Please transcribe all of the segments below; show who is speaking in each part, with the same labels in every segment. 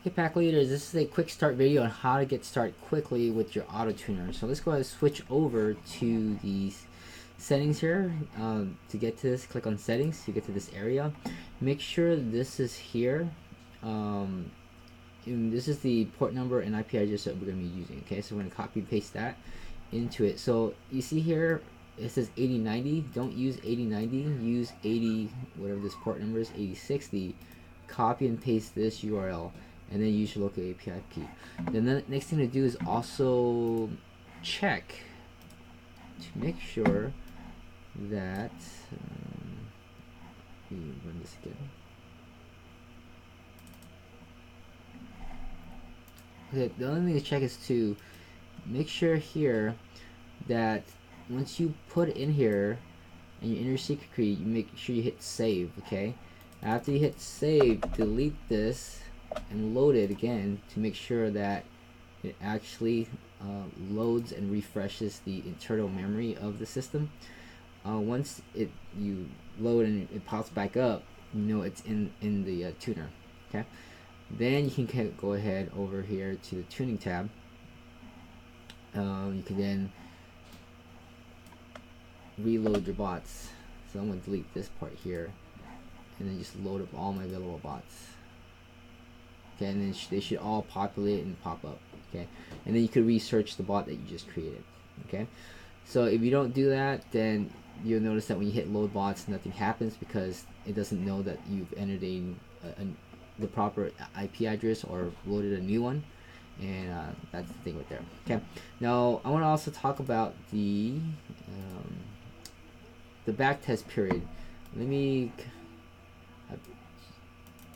Speaker 1: Okay, pack leaders, this is a quick start video on how to get started quickly with your AutoTuner. So let's go ahead and switch over to the settings here. To get to this, click on settings to get to this area. Make sure this is here. And this is the port number and IP address that we're going to be using. Okay, so we're going to copy and paste that into it. So you see here it says 8090. Don't use 8090. Use 80, whatever this port number is, 8060. Copy and paste this URL, and then use your local API key. Then the next thing to do is also check to make sure that let me run this again. Okay, the only thing to check is to make sure here that once you put it in here and you enter your secret key, you make sure you hit save. Okay, after you hit save, delete this and load it again to make sure that it actually loads and refreshes the internal memory of the system. Once you load and it pops back up, you know it's in the tuner. Okay, then you can go ahead over here to the tuning tab. You can then reload your bots. So I'm going to delete this part here and then just load up all my available bots. Okay, and then they should all populate and pop up. Okay, and then you could research the bot that you just created. Okay, so if you don't do that, then you'll notice that when you hit load bots, nothing happens because it doesn't know that you've entered the proper IP address or loaded a new one, and that's the thing right there. Okay, now I want to also talk about the back test period. Let me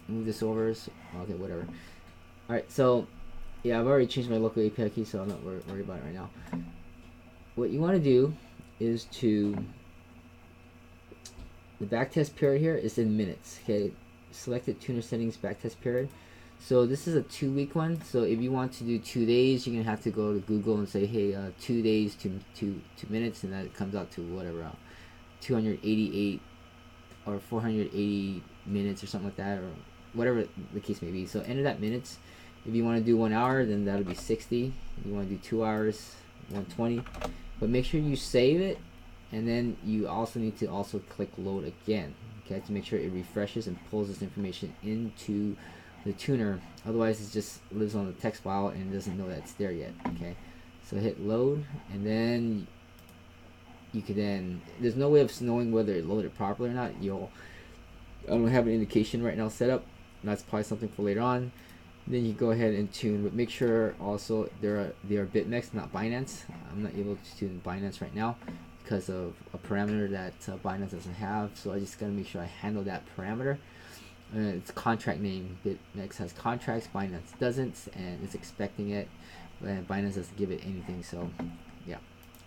Speaker 1: move this over. So, okay, whatever. Alright, so yeah, I've already changed my local API key, so I'm not worried about it right now. What you want to do is the backtest period here is in minutes. Okay, selected tuner settings backtest period. So this is a 2-week one. So if you want to do 2 days, you're gonna have to go to Google and say, hey, 2 days to 2 minutes, and that comes out to whatever, 288 or 480 minutes or something like that, or whatever the case may be. So enter that minutes. If you want to do 1 hour, then that'll be 60. If you want to do 2 hours, 120. But make sure you save it, and then you also need to click load again. Okay, to make sure it refreshes and pulls this information into the tuner. Otherwise, it just lives on the text file and doesn't know that it's there yet. Okay, so hit load, and then you can there's no way of knowing whether it loaded properly or not. I don't have an indication right now set up. That's probably something for later on. Then you go ahead and tune, but make sure also they are BitMEX, not Binance. I'm not able to tune Binance right now because of a parameter that Binance doesn't have. So I just gotta make sure I handle that parameter. It's contract name. BitMEX has contracts, Binance doesn't, and it's expecting it, and Binance doesn't give it anything. So yeah,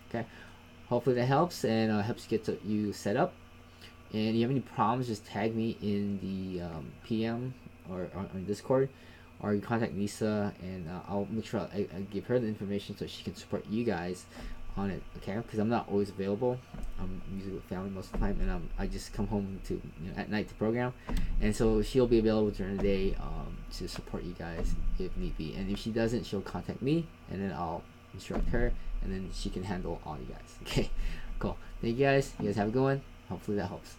Speaker 1: okay. Hopefully that helps and helps get you set up. And if you have any problems, just tag me in the PM or on Discord, or you contact Lisa, and I'll make sure I give her the information so she can support you guys on it. Okay, because I'm not always available. I'm usually with family most of the time, and I just come home to at night to program, and so she'll be available during the day to support you guys if need be. And if she doesn't, she'll contact me, and then I'll instruct her, and then she can handle all you guys. Okay, cool. Thank you guys. You guys have a good one. Hopefully that helps.